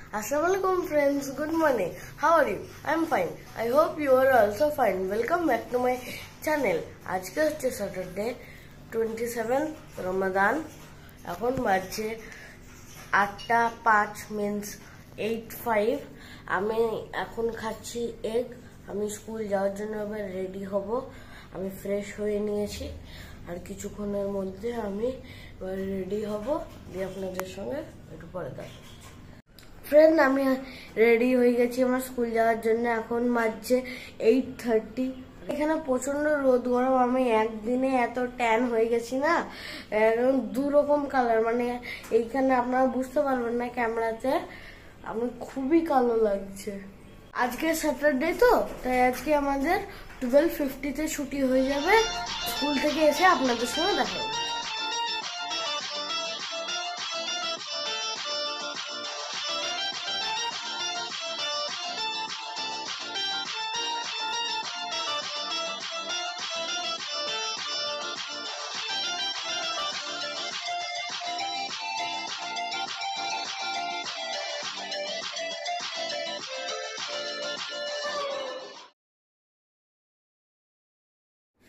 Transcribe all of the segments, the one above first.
Assalamualaikum friends, good morning. How are you? I'm fine. I hope you are also fine. Welcome back to my channel. আজকে হচ্ছে Saturday 27 রমাদান। এখন বাজছে 8:05 means 8:05। আমি এখন খাচ্ছি egg. আমি স্কুল যাওয়ার জন্য এবার রেডি হব। আমি ফ্রেশ হয়ে নিয়েছি আর কিছুক্ষণের মধ্যে আমি রেডি হব, দিয়ে আপনাদের সঙ্গে একটু পরে দেখা। ফ্রেন্ড, আমি রেডি হয়ে গেছি আমার স্কুল যাওয়ার জন্য। এখন বাজছে 8:30। এখানে প্রচন্ড রোদ গরম। আমি একদিনে এত ট্যান হয়ে গেছি না, দু রকম কালার, মানে এইখানে আপনারা বুঝতে পারবেন না ক্যামেরাতে, আমি খুবই কালো লাগছে। আজকে স্যাটারডে তো, তাই আজকে আমাদের 12:50-তে ছুটি হয়ে যাবে। স্কুল থেকে এসে আপনাদের সঙ্গে দেখা হবে।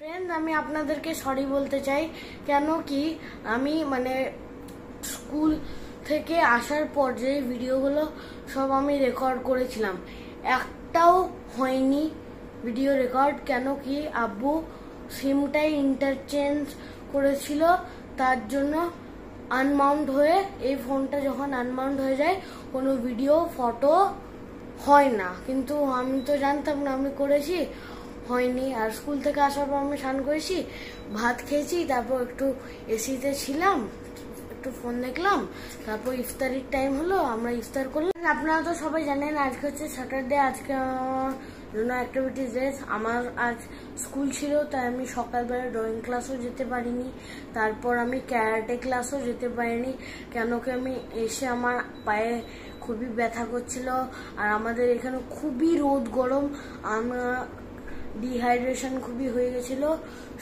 ফ্রেন্ড, আমি আপনাদেরকে সরি বলতে চাই। কেন কি আমি স্কুল থেকে আসার পর যে ভিডিওগুলো সব আমি রেকর্ড করেছিলাম, একটাও হয়নি ভিডিও রেকর্ড। কেন কি আব্বু সিমটাই ইন্টারচেঞ্জ করেছিল, তার জন্য আনমাউন্ট হয়ে, এই ফোনটা যখন আনমাউন্ট হয়ে যায় কোনো ভিডিও ফটো হয় না। কিন্তু আমি তো জানতাম না, আমি করেছি, হয়নি। আর স্কুল থেকে আসার পর আমি স্নান করেছি, ভাত খেয়েছি, তারপর একটু এসিতে ছিলাম, একটু ফোন দেখলাম, তারপর ইফতারির টাইম হলো, আমরা ইফতার করলাম। আপনারা তো সবাই জানেন আজকে হচ্ছে স্যাটারডে। আজকে আমার জন্য অ্যাক্টিভিটিস ডে। আমার আজ স্কুল ছিল, তাই আমি সকালবেলা ড্রয়িং ক্লাসও যেতে পারিনি, তারপর আমি ক্যারাটে ক্লাসও যেতে পারিনি। কেন কি আমি এসে আমার পায়ে খুবই ব্যথা করছিল, আর আমাদের এখানে খুবই রোদ গরম, আমরা ডিহাইড্রেশন খুবই হয়ে গেছিল।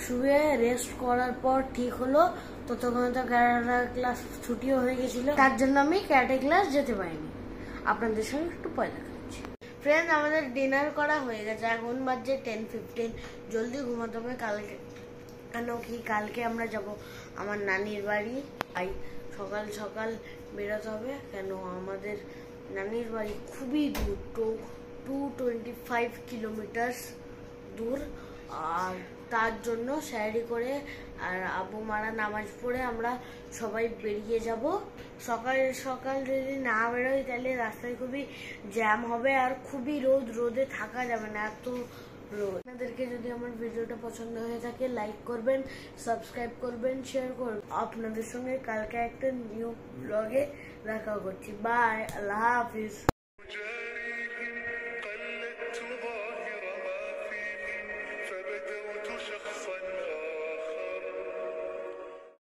শুয়ে রেস্ট করার পর ঠিক হলো, ততক্ষণ তো ক্যারাটে ক্লাস ছুটিও হয়ে গেছিল, তার জন্য আমি ক্যারাটে ক্লাস যেতে পারিনি। আপনাদের সঙ্গে একটু পরে দেখা হচ্ছে। ফ্রেন্ড, আমাদের ডিনার করা হয়ে গেছে, এখন বাজছে 10:15। জলদি ঘুমাতে হবে কালকে। কেন কি কালকে আমরা যাব আমার নানির বাড়ি, তাই সকাল সকাল বেরোতে হবে। কেন আমাদের নানির বাড়ি খুবই দূর, 225 কিলোমিটার দূর, আর তার জন্য সাইডে করে আর আব্বু মারা নামাজ পড়ে আমরা সবাই বেরিয়ে যাব। সকাল সকাল যদি না বেরোই তাহলে রাস্তায় খুবই জ্যাম হবে, আর খুবই রোদে থাকা যাবে না, এত রোদ। আপনাদেরকে যদি আমার ভিডিওটা পছন্দ হয়ে থাকে লাইক করবেন, সাবস্ক্রাইব করবেন, শেয়ার করবেন। আপনাদের সঙ্গে কালকে একটা নিউ ব্লগে দেখা করছি। বাই, আল্লাহ হাফিজ।